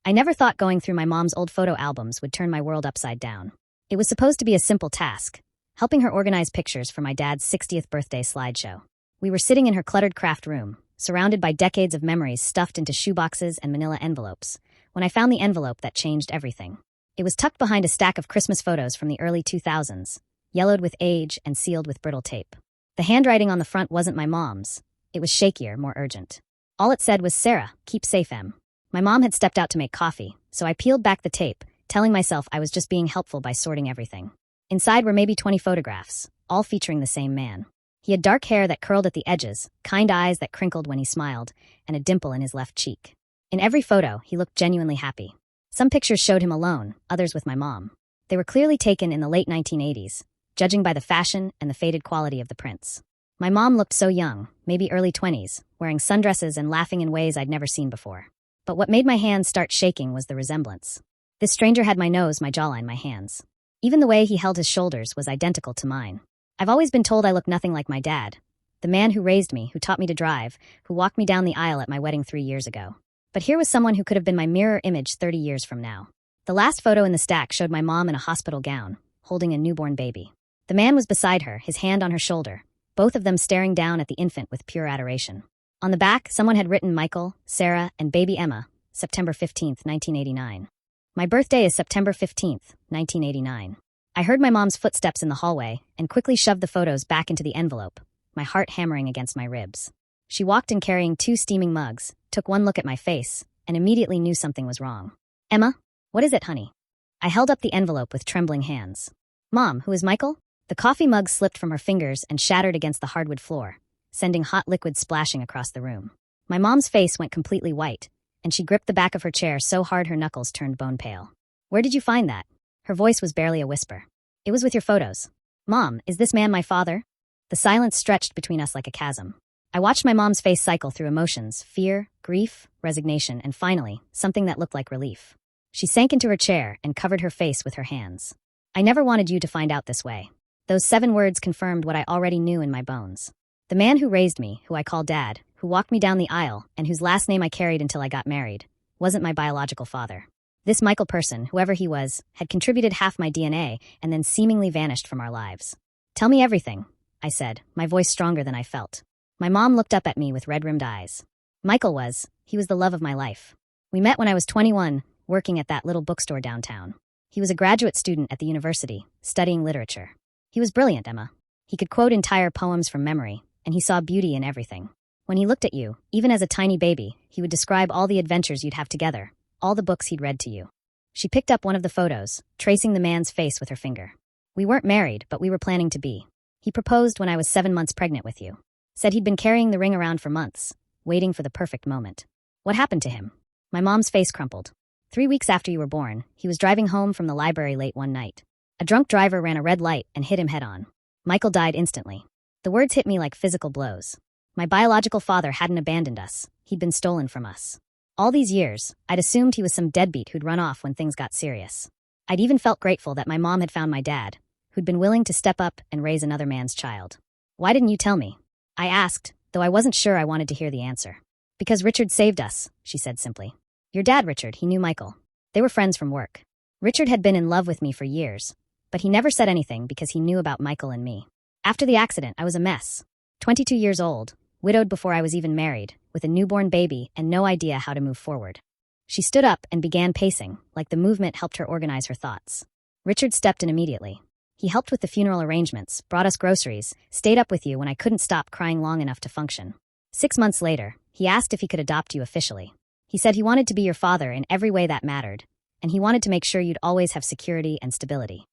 I never thought going through my mom's old photo albums would turn my world upside down. It was supposed to be a simple task, helping her organize pictures for my dad's 60th birthday slideshow. We were sitting in her cluttered craft room, surrounded by decades of memories stuffed into shoeboxes and manila envelopes, when I found the envelope that changed everything. It was tucked behind a stack of Christmas photos from the early 2000s, yellowed with age and sealed with brittle tape. The handwriting on the front wasn't my mom's. It was shakier, more urgent. All it said was, "Sarah, keep safe, Em." My mom had stepped out to make coffee, so I peeled back the tape, telling myself I was just being helpful by sorting everything. Inside were maybe 20 photographs, all featuring the same man. He had dark hair that curled at the edges, kind eyes that crinkled when he smiled, and a dimple in his left cheek. In every photo, he looked genuinely happy. Some pictures showed him alone, others with my mom. They were clearly taken in the late 1980s, judging by the fashion and the faded quality of the prints. My mom looked so young, maybe early 20s, wearing sundresses and laughing in ways I'd never seen before. But what made my hands start shaking was the resemblance. This stranger had my nose, my jawline, my hands. Even the way he held his shoulders was identical to mine. I've always been told I look nothing like my dad, the man who raised me, who taught me to drive, who walked me down the aisle at my wedding 3 years ago. But here was someone who could have been my mirror image 30 years from now. The last photo in the stack showed my mom in a hospital gown, holding a newborn baby. The man was beside her, his hand on her shoulder, both of them staring down at the infant with pure adoration. On the back, someone had written Michael, Sarah, and baby Emma, September 15th, 1989. My birthday is September 15th, 1989. I heard my mom's footsteps in the hallway and quickly shoved the photos back into the envelope, my heart hammering against my ribs. She walked in carrying 2 steaming mugs, took one look at my face, and immediately knew something was wrong. "Emma, what is it, honey?" I held up the envelope with trembling hands. "Mom, who is Michael?" The coffee mug slipped from her fingers and shattered against the hardwood floor, sending hot liquid splashing across the room. My mom's face went completely white, and she gripped the back of her chair so hard her knuckles turned bone pale. "Where did you find that?" Her voice was barely a whisper. "It was with your photos." "Mom, is this man my father?" The silence stretched between us like a chasm. I watched my mom's face cycle through emotions, fear, grief, resignation, and finally, something that looked like relief. She sank into her chair and covered her face with her hands. "I never wanted you to find out this way." Those 7 words confirmed what I already knew in my bones. The man who raised me, who I call Dad, who walked me down the aisle, and whose last name I carried until I got married, wasn't my biological father. This Michael person, whoever he was, had contributed half my DNA and then seemingly vanished from our lives. "Tell me everything," I said, my voice stronger than I felt. My mom looked up at me with red-rimmed eyes. He was the love of my life. We met when I was 21, working at that little bookstore downtown. He was a graduate student at the university, studying literature. He was brilliant, Emma. He could quote entire poems from memory, and he saw beauty in everything. When he looked at you, even as a tiny baby, he would describe all the adventures you'd have together, all the books he'd read to you. She picked up one of the photos, tracing the man's face with her finger. "We weren't married, but we were planning to be. He proposed when I was 7 months pregnant with you. Said he'd been carrying the ring around for months, waiting for the perfect moment." "What happened to him?" My mom's face crumpled. 3 weeks after you were born, he was driving home from the library late one night. A drunk driver ran a red light and hit him head-on. Michael died instantly. The words hit me like physical blows. My biological father hadn't abandoned us. He'd been stolen from us. All these years, I'd assumed he was some deadbeat who'd run off when things got serious. I'd even felt grateful that my mom had found my dad, who'd been willing to step up and raise another man's child. "Why didn't you tell me?" I asked, though I wasn't sure I wanted to hear the answer. "Because Richard saved us," she said simply. "Your dad, Richard, he knew Michael. They were friends from work. Richard had been in love with me for years, but he never said anything because he knew about Michael and me. After the accident, I was a mess. 22 years old, widowed before I was even married, with a newborn baby and no idea how to move forward." She stood up and began pacing, like the movement helped her organize her thoughts. "Richard stepped in immediately. He helped with the funeral arrangements, brought us groceries, stayed up with you when I couldn't stop crying long enough to function. 6 months later, he asked if he could adopt you officially. He said he wanted to be your father in every way that mattered, and he wanted to make sure you'd always have security and stability.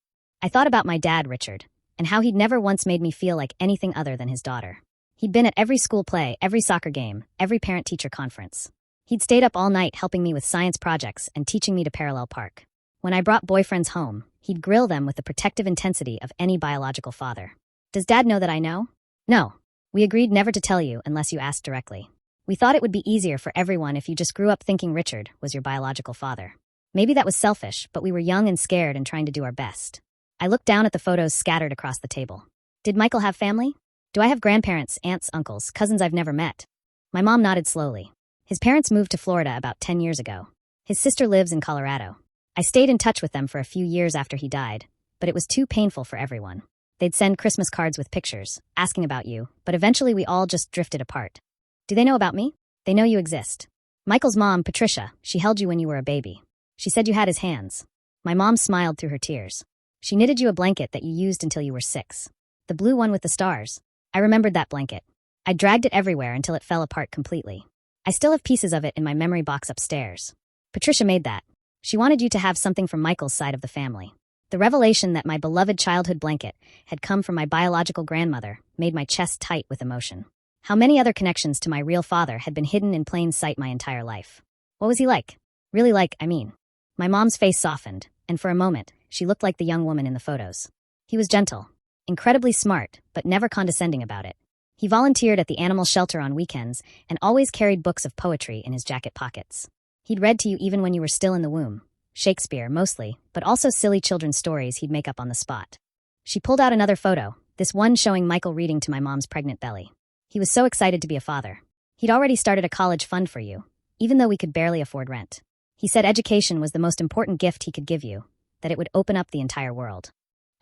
I thought about my dad, Richard, and how he'd never once made me feel like anything other than his daughter. He'd been at every school play, every soccer game, every parent-teacher conference. He'd stayed up all night helping me with science projects and teaching me to parallel park. When I brought boyfriends home, he'd grill them with the protective intensity of any biological father. Does Dad know that I know? No. We agreed never to tell you unless you asked directly. We thought it would be easier for everyone if you just grew up thinking Richard was your biological father. Maybe that was selfish, but we were young and scared and trying to do our best. I looked down at the photos scattered across the table. Did Michael have family? Do I have grandparents, aunts, uncles, cousins I've never met? My mom nodded slowly. His parents moved to Florida about 10 years ago. His sister lives in Colorado. I stayed in touch with them for a few years after he died, but it was too painful for everyone. They'd send Christmas cards with pictures, asking about you, but eventually we all just drifted apart. Do they know about me? They know you exist. Michael's mom, Patricia, she held you when you were a baby. She said you had his hands. My mom smiled through her tears. She knitted you a blanket that you used until you were 6. The blue one with the stars. I remembered that blanket. I dragged it everywhere until it fell apart completely. I still have pieces of it in my memory box upstairs. Patricia made that. She wanted you to have something from Michael's side of the family. The revelation that my beloved childhood blanket had come from my biological grandmother made my chest tight with emotion. How many other connections to my real father had been hidden in plain sight my entire life? What was he like? Really like, I mean. My mom's face softened, and for a moment, she looked like the young woman in the photos. He was gentle, incredibly smart, but never condescending about it. He volunteered at the animal shelter on weekends and always carried books of poetry in his jacket pockets. He'd read to you even when you were still in the womb. Shakespeare, mostly, but also silly children's stories he'd make up on the spot. She pulled out another photo, this one showing Michael reading to my mom's pregnant belly. He was so excited to be a father. He'd already started a college fund for you, even though we could barely afford rent. He said education was the most important gift he could give you, that it would open up the entire world.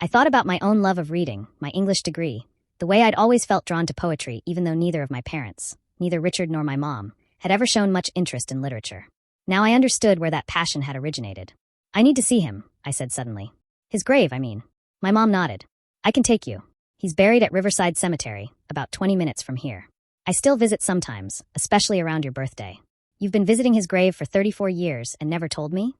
I thought about my own love of reading, my English degree, the way I'd always felt drawn to poetry even though neither of my parents, neither Richard nor my mom, had ever shown much interest in literature. Now I understood where that passion had originated. I need to see him, I said suddenly. His grave, I mean. My mom nodded. I can take you. He's buried at Riverside Cemetery, about 20 minutes from here. I still visit sometimes, especially around your birthday. You've been visiting his grave for 34 years and never told me?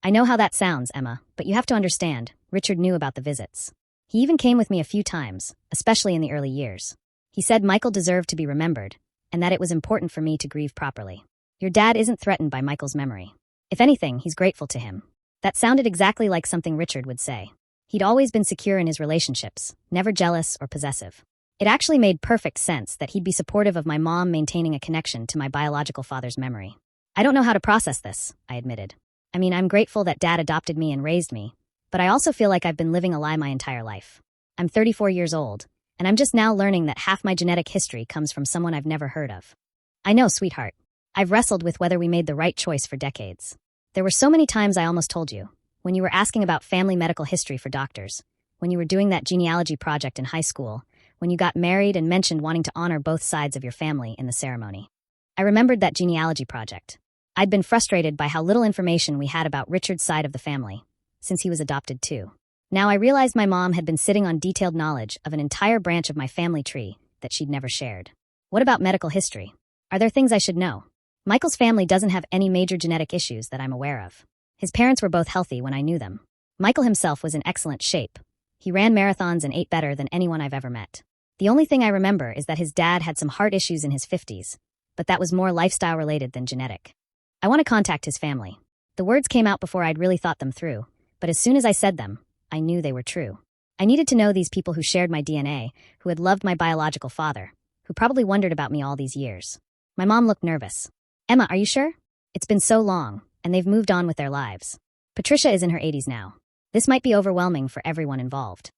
I know how that sounds, Emma, but you have to understand, Richard knew about the visits. He even came with me a few times, especially in the early years. He said Michael deserved to be remembered, and that it was important for me to grieve properly. Your dad isn't threatened by Michael's memory. If anything, he's grateful to him. That sounded exactly like something Richard would say. He'd always been secure in his relationships, never jealous or possessive. It actually made perfect sense that he'd be supportive of my mom maintaining a connection to my biological father's memory. I don't know how to process this, I admitted. I mean, I'm grateful that Dad adopted me and raised me, but I also feel like I've been living a lie my entire life. I'm 34 years old, and I'm just now learning that half my genetic history comes from someone I've never heard of. I know, sweetheart. I've wrestled with whether we made the right choice for decades. There were so many times I almost told you, when you were asking about family medical history for doctors, when you were doing that genealogy project in high school, when you got married and mentioned wanting to honor both sides of your family in the ceremony. I remembered that genealogy project. I'd been frustrated by how little information we had about Richard's side of the family, since he was adopted too. Now I realized my mom had been sitting on detailed knowledge of an entire branch of my family tree that she'd never shared. What about medical history? Are there things I should know? Michael's family doesn't have any major genetic issues that I'm aware of. His parents were both healthy when I knew them. Michael himself was in excellent shape. He ran marathons and ate better than anyone I've ever met. The only thing I remember is that his dad had some heart issues in his 50s, but that was more lifestyle-related than genetic. I want to contact his family. The words came out before I'd really thought them through, but as soon as I said them, I knew they were true. I needed to know these people who shared my DNA, who had loved my biological father, who probably wondered about me all these years. My mom looked nervous. Emma, are you sure? It's been so long, and they've moved on with their lives. Patricia is in her 80s now. This might be overwhelming for everyone involved.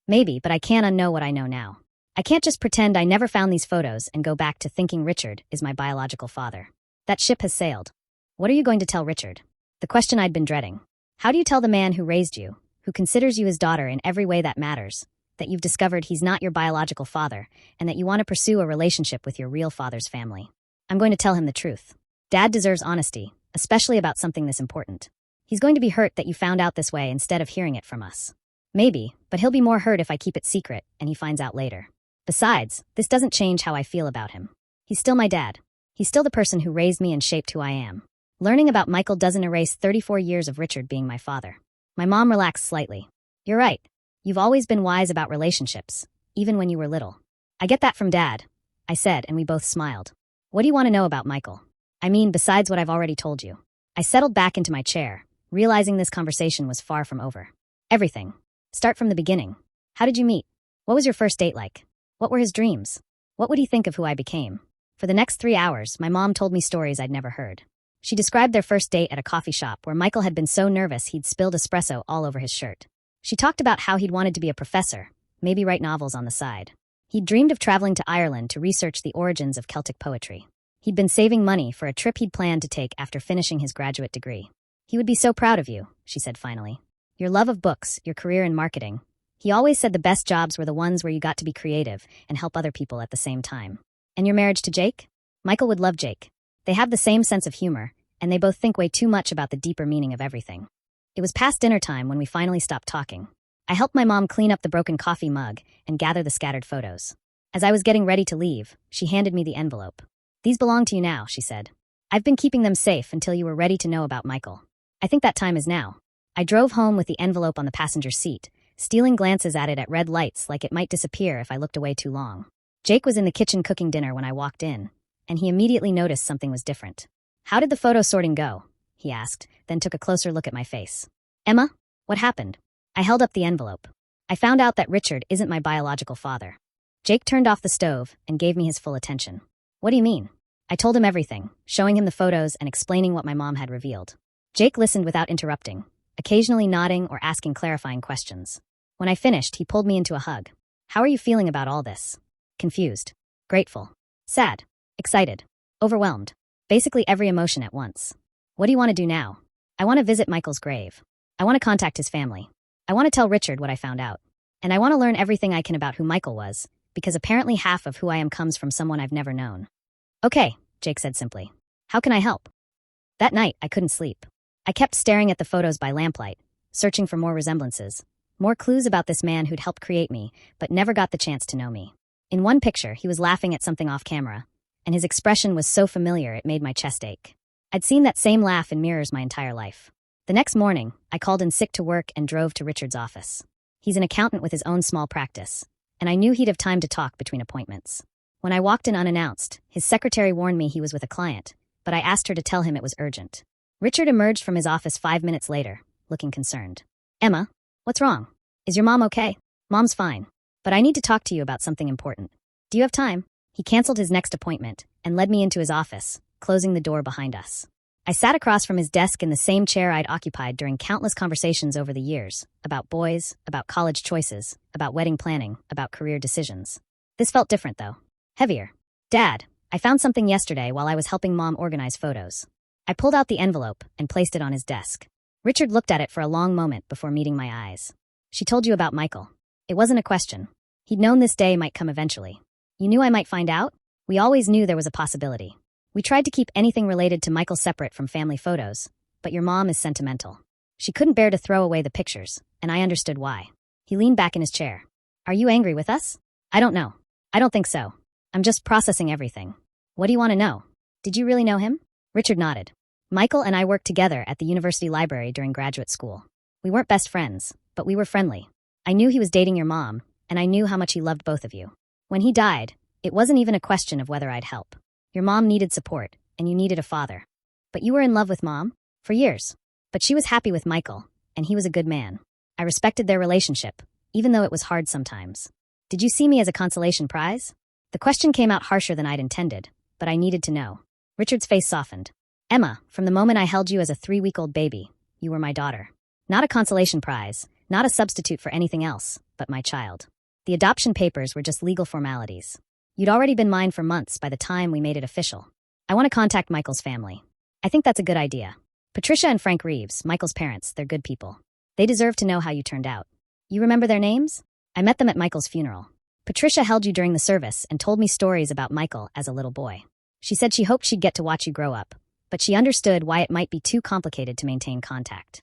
Maybe, but I can't unknow what I know now. I can't just pretend I never found these photos and go back to thinking Richard is my biological father. That ship has sailed. What are you going to tell Richard? The question I'd been dreading. How do you tell the man who raised you, who considers you his daughter in every way that matters, that you've discovered he's not your biological father, and that you want to pursue a relationship with your real father's family? I'm going to tell him the truth. Dad deserves honesty, especially about something this important. He's going to be hurt that you found out this way instead of hearing it from us. Maybe, but he'll be more hurt if I keep it secret and he finds out later. Besides, this doesn't change how I feel about him. He's still my dad. He's still the person who raised me and shaped who I am. Learning about Michael doesn't erase 34 years of Richard being my father. My mom relaxed slightly. You're right. You've always been wise about relationships, even when you were little. I get that from Dad, I said, and we both smiled. What do you want to know about Michael? I mean, besides what I've already told you. I settled back into my chair, realizing this conversation was far from over. Everything. Start from the beginning. How did you meet? What was your first date like? What were his dreams? What would he think of who I became? For the next 3 hours, my mom told me stories I'd never heard. She described their first date at a coffee shop where Michael had been so nervous he'd spilled espresso all over his shirt. She talked about how he'd wanted to be a professor, maybe write novels on the side. He'd dreamed of traveling to Ireland to research the origins of Celtic poetry. He'd been saving money for a trip he'd planned to take after finishing his graduate degree. He would be so proud of you, she said finally. Your love of books, your career in marketing. He always said the best jobs were the ones where you got to be creative and help other people at the same time. And your marriage to Jake? Michael would love Jake. They have the same sense of humor, and they both think way too much about the deeper meaning of everything. It was past dinner time when we finally stopped talking. I helped my mom clean up the broken coffee mug and gather the scattered photos. As I was getting ready to leave, she handed me the envelope. These belong to you now, she said. I've been keeping them safe until you were ready to know about Michael. I think that time is now. I drove home with the envelope on the passenger seat, stealing glances at it at red lights like it might disappear if I looked away too long. Jake was in the kitchen cooking dinner when I walked in, and he immediately noticed something was different. How did the photo sorting go? He asked, then took a closer look at my face. Emma, what happened? I held up the envelope. I found out that Richard isn't my biological father. Jake turned off the stove and gave me his full attention. What do you mean? I told him everything, showing him the photos and explaining what my mom had revealed. Jake listened without interrupting, occasionally nodding or asking clarifying questions. When I finished, he pulled me into a hug. How are you feeling about all this? Confused. Grateful. Sad. Excited. Overwhelmed. Basically every emotion at once. What do you want to do now? I want to visit Michael's grave. I want to contact his family. I want to tell Richard what I found out. And I want to learn everything I can about who Michael was, because apparently half of who I am comes from someone I've never known. Okay, Jake said simply. How can I help? That night, I couldn't sleep. I kept staring at the photos by lamplight, searching for more resemblances, more clues about this man who'd helped create me, but never got the chance to know me. In one picture, he was laughing at something off camera, and his expression was so familiar it made my chest ache. I'd seen that same laugh in mirrors my entire life. The next morning, I called in sick to work and drove to Richard's office. He's an accountant with his own small practice, and I knew he'd have time to talk between appointments. When I walked in unannounced, his secretary warned me he was with a client, but I asked her to tell him it was urgent. Richard emerged from his office 5 minutes later, looking concerned. Emma, what's wrong? Is your mom okay? Mom's fine, but I need to talk to you about something important. Do you have time? He canceled his next appointment and led me into his office, closing the door behind us. I sat across from his desk in the same chair I'd occupied during countless conversations over the years, about boys, about college choices, about wedding planning, about career decisions. This felt different, though. Heavier. Dad, I found something yesterday while I was helping Mom organize photos. I pulled out the envelope and placed it on his desk. Richard looked at it for a long moment before meeting my eyes. She told you about Michael. It wasn't a question. He'd known this day might come eventually. You knew I might find out? We always knew there was a possibility. We tried to keep anything related to Michael separate from family photos, but your mom is sentimental. She couldn't bear to throw away the pictures, and I understood why. He leaned back in his chair. Are you angry with us? I don't know. I don't think so. I'm just processing everything. What do you want to know? Did you really know him? Richard nodded. Michael and I worked together at the university library during graduate school. We weren't best friends, but we were friendly. I knew he was dating your mom, and I knew how much he loved both of you. When he died, it wasn't even a question of whether I'd help. Your mom needed support, and you needed a father. But you were in love with Mom? For years. But she was happy with Michael, and he was a good man. I respected their relationship, even though it was hard sometimes. Did you see me as a consolation prize? The question came out harsher than I'd intended, but I needed to know. Richard's face softened. Emma, from the moment I held you as a 3-week-old baby, you were my daughter. Not a consolation prize, not a substitute for anything else, but my child. The adoption papers were just legal formalities. You'd already been mine for months by the time we made it official. I want to contact Michael's family. I think that's a good idea. Patricia and Frank Reeves, Michael's parents, they're good people. They deserve to know how you turned out. You remember their names? I met them at Michael's funeral. Patricia held you during the service and told me stories about Michael as a little boy. She said she hoped she'd get to watch you grow up, but she understood why it might be too complicated to maintain contact.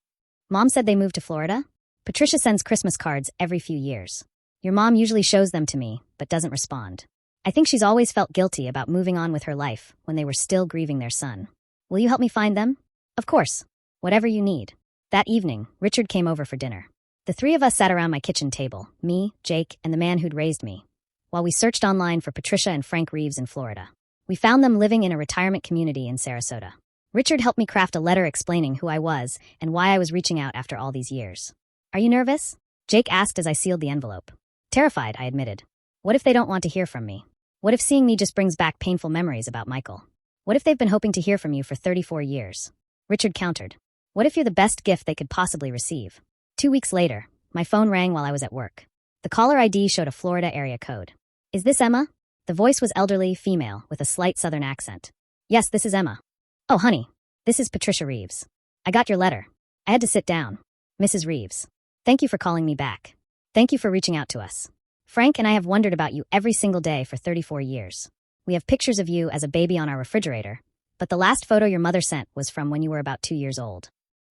Mom said they moved to Florida? Patricia sends Christmas cards every few years. Your mom usually shows them to me, but doesn't respond. I think she's always felt guilty about moving on with her life when they were still grieving their son. Will you help me find them? Of course. Whatever you need. That evening, Richard came over for dinner. The three of us sat around my kitchen table, me, Jake, and the man who'd raised me, while we searched online for Patricia and Frank Reeves in Florida. We found them living in a retirement community in Sarasota. Richard helped me craft a letter explaining who I was and why I was reaching out after all these years. Are you nervous? Jake asked as I sealed the envelope. Terrified, I admitted. What if they don't want to hear from me? What if seeing me just brings back painful memories about Michael? What if they've been hoping to hear from you for 34 years? Richard countered. What if you're the best gift they could possibly receive? 2 weeks later, my phone rang while I was at work. The caller ID showed a Florida area code. Is this Emma? The voice was elderly, female, with a slight southern accent. Yes, this is Emma. Oh, honey, this is Patricia Reeves. I got your letter. I had to sit down. Mrs. Reeves. Thank you for calling me back. Thank you for reaching out to us. Frank and I have wondered about you every single day for 34 years. We have pictures of you as a baby on our refrigerator, but the last photo your mother sent was from when you were about 2 years old.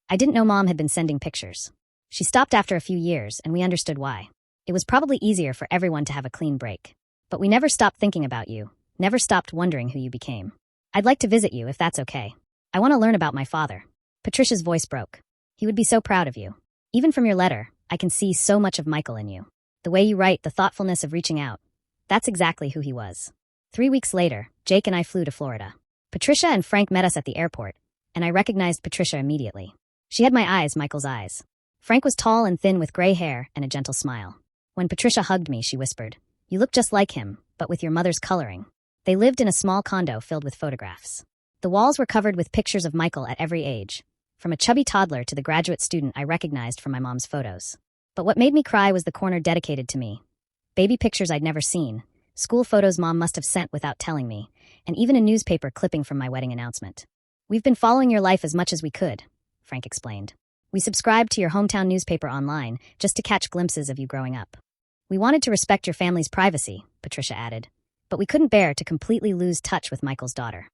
I didn't know Mom had been sending pictures. She stopped after a few years, and we understood why. It was probably easier for everyone to have a clean break. But we never stopped thinking about you, never stopped wondering who you became. I'd like to visit you if that's okay. I want to learn about my father. Patricia's voice broke. He would be so proud of you. Even from your letter, I can see so much of Michael in you. The way you write, the thoughtfulness of reaching out. That's exactly who he was. 3 weeks later, Jake and I flew to Florida. Patricia and Frank met us at the airport, and I recognized Patricia immediately. She had my eyes, Michael's eyes. Frank was tall and thin with gray hair and a gentle smile. When Patricia hugged me, she whispered, "You look just like him, but with your mother's coloring." They lived in a small condo filled with photographs. The walls were covered with pictures of Michael at every age, from a chubby toddler to the graduate student I recognized from my mom's photos. But what made me cry was the corner dedicated to me. Baby pictures I'd never seen, school photos Mom must have sent without telling me, and even a newspaper clipping from my wedding announcement. "We've been following your life as much as we could," Frank explained. "We subscribed to your hometown newspaper online just to catch glimpses of you growing up. We wanted to respect your family's privacy," Patricia added, "but we couldn't bear to completely lose touch with Michael's daughter."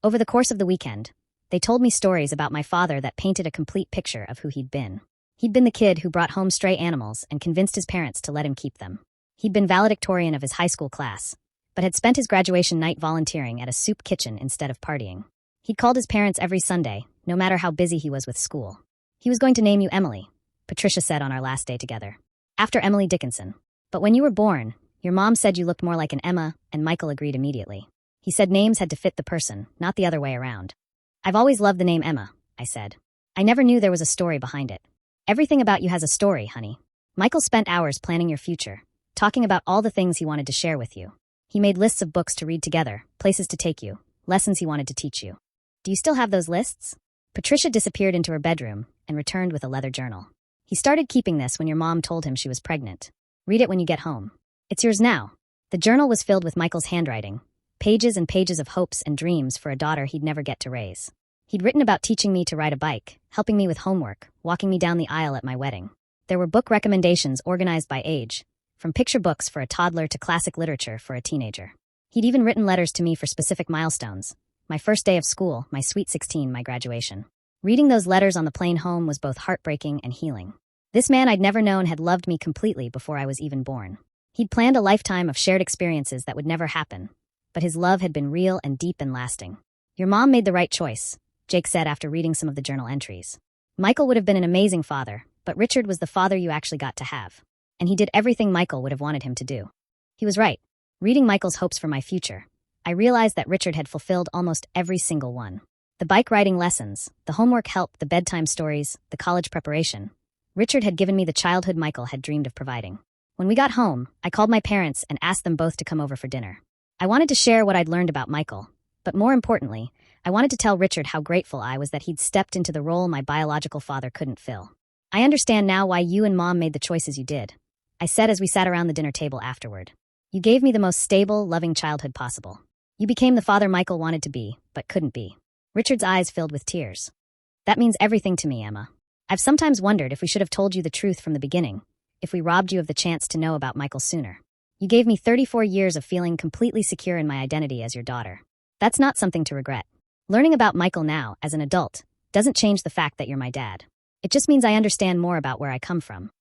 Over the course of the weekend, they told me stories about my father that painted a complete picture of who he'd been. He'd been the kid who brought home stray animals and convinced his parents to let him keep them. He'd been valedictorian of his high school class, but had spent his graduation night volunteering at a soup kitchen instead of partying. He'd called his parents every Sunday, no matter how busy he was with school. "He was going to name you Emily," Patricia said on our last day together. "After Emily Dickinson. But when you were born, your mom said you looked more like an Emma, and Michael agreed immediately. He said names had to fit the person, not the other way around." "I've always loved the name Emma," I said. "I never knew there was a story behind it." "Everything about you has a story, honey." Michael spent hours planning your future, talking about all the things he wanted to share with you. He made lists of books to read together, places to take you, lessons he wanted to teach you. "Do you still have those lists?" Patricia disappeared into her bedroom and returned with a leather journal. "He started keeping this when your mom told him she was pregnant. Read it when you get home. It's yours now." The journal was filled with Michael's handwriting, pages and pages of hopes and dreams for a daughter he'd never get to raise. He'd written about teaching me to ride a bike, helping me with homework, walking me down the aisle at my wedding. There were book recommendations organized by age, from picture books for a toddler to classic literature for a teenager. He'd even written letters to me for specific milestones: my first day of school, my sweet 16, my graduation. Reading those letters on the plane home was both heartbreaking and healing. This man I'd never known had loved me completely before I was even born. He'd planned a lifetime of shared experiences that would never happen, but his love had been real and deep and lasting. "Your mom made the right choice," Jake said after reading some of the journal entries. "Michael would have been an amazing father, but Richard was the father you actually got to have. And he did everything Michael would have wanted him to do." He was right. Reading Michael's hopes for my future, I realized that Richard had fulfilled almost every single one. The bike riding lessons, the homework help, the bedtime stories, the college preparation. Richard had given me the childhood Michael had dreamed of providing. When we got home, I called my parents and asked them both to come over for dinner. I wanted to share what I'd learned about Michael, but more importantly, I wanted to tell Richard how grateful I was that he'd stepped into the role my biological father couldn't fill. "I understand now why you and Mom made the choices you did," I said as we sat around the dinner table afterward. "You gave me the most stable, loving childhood possible. You became the father Michael wanted to be, but couldn't be." Richard's eyes filled with tears. "That means everything to me, Emma. I've sometimes wondered if we should have told you the truth from the beginning, if we robbed you of the chance to know about Michael sooner. You gave me 34 years of feeling completely secure in my identity as your daughter. That's not something to regret. Learning about Michael now, as an adult, doesn't change the fact that you're my dad. It just means I understand more about where I come from."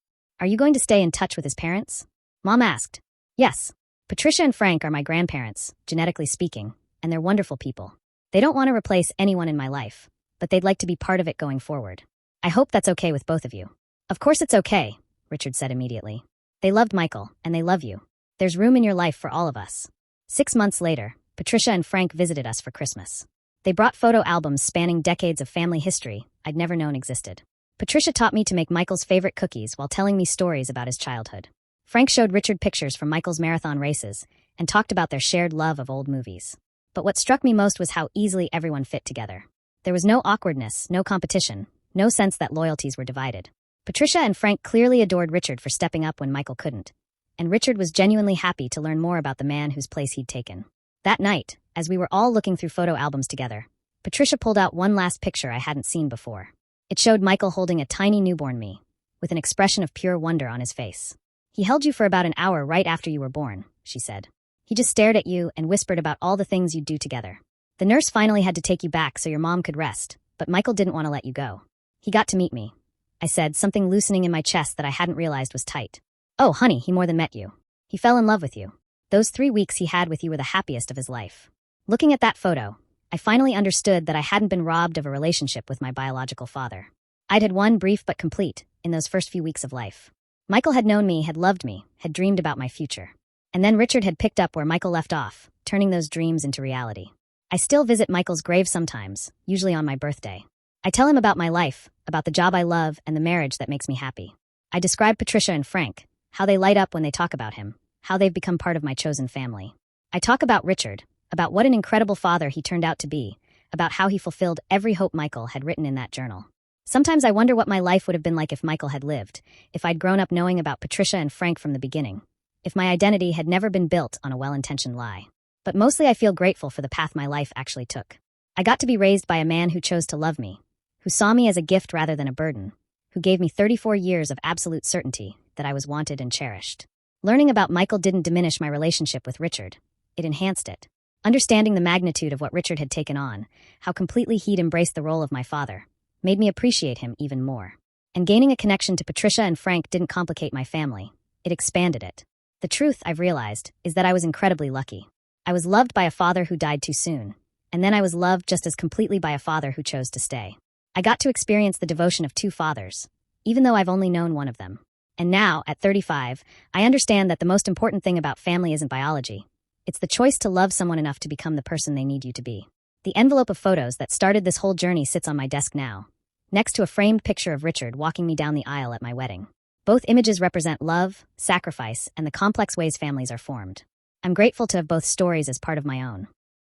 "Are you going to stay in touch with his parents?" Mom asked. "Yes. Patricia and Frank are my grandparents, genetically speaking, and they're wonderful people. They don't want to replace anyone in my life, but they'd like to be part of it going forward. I hope that's okay with both of you." "Of course it's okay," Richard said immediately. "They loved Michael, and they love you. There's room in your life for all of us." 6 months later, Patricia and Frank visited us for Christmas. They brought photo albums spanning decades of family history I'd never known existed. Patricia taught me to make Michael's favorite cookies while telling me stories about his childhood. Frank showed Richard pictures from Michael's marathon races and talked about their shared love of old movies. But what struck me most was how easily everyone fit together. There was no awkwardness, no competition, no sense that loyalties were divided. Patricia and Frank clearly adored Richard for stepping up when Michael couldn't, and Richard was genuinely happy to learn more about the man whose place he'd taken. That night, as we were all looking through photo albums together, Patricia pulled out one last picture I hadn't seen before. It showed Michael holding a tiny newborn me, with an expression of pure wonder on his face. He held you for about an hour right after you were born, she said. He just stared at you and whispered about all the things you'd do together. The nurse finally had to take you back so your mom could rest, but Michael didn't want to let you go. He got to meet me, I said, something loosening in my chest that I hadn't realized was tight. Oh, honey, he more than met you. He fell in love with you. Those 3 weeks he had with you were the happiest of his life. Looking at that photo, I finally understood that I hadn't been robbed of a relationship with my biological father. I'd had one brief but complete in those first few weeks of life. Michael had known me, had loved me, had dreamed about my future. And then Richard had picked up where Michael left off, turning those dreams into reality. I still visit Michael's grave sometimes, usually on my birthday. I tell him about my life, about the job I love, and the marriage that makes me happy. I describe Patricia and Frank, how they light up when they talk about him, how they've become part of my chosen family. I talk about Richard, about what an incredible father he turned out to be, about how he fulfilled every hope Michael had written in that journal. Sometimes I wonder what my life would have been like if Michael had lived, if I'd grown up knowing about Patricia and Frank from the beginning, if my identity had never been built on a well-intentioned lie. But mostly I feel grateful for the path my life actually took. I got to be raised by a man who chose to love me, who saw me as a gift rather than a burden, who gave me 34 years of absolute certainty that I was wanted and cherished. Learning about Michael didn't diminish my relationship with Richard. It enhanced it. Understanding the magnitude of what Richard had taken on, how completely he'd embraced the role of my father, made me appreciate him even more. And gaining a connection to Patricia and Frank didn't complicate my family. It expanded it. The truth, I've realized, is that I was incredibly lucky. I was loved by a father who died too soon, and then I was loved just as completely by a father who chose to stay. I got to experience the devotion of 2 fathers, even though I've only known one of them. And now, at 35, I understand that the most important thing about family isn't biology. It's the choice to love someone enough to become the person they need you to be. The envelope of photos that started this whole journey sits on my desk now, next to a framed picture of Richard walking me down the aisle at my wedding. Both images represent love, sacrifice, and the complex ways families are formed. I'm grateful to have both stories as part of my own.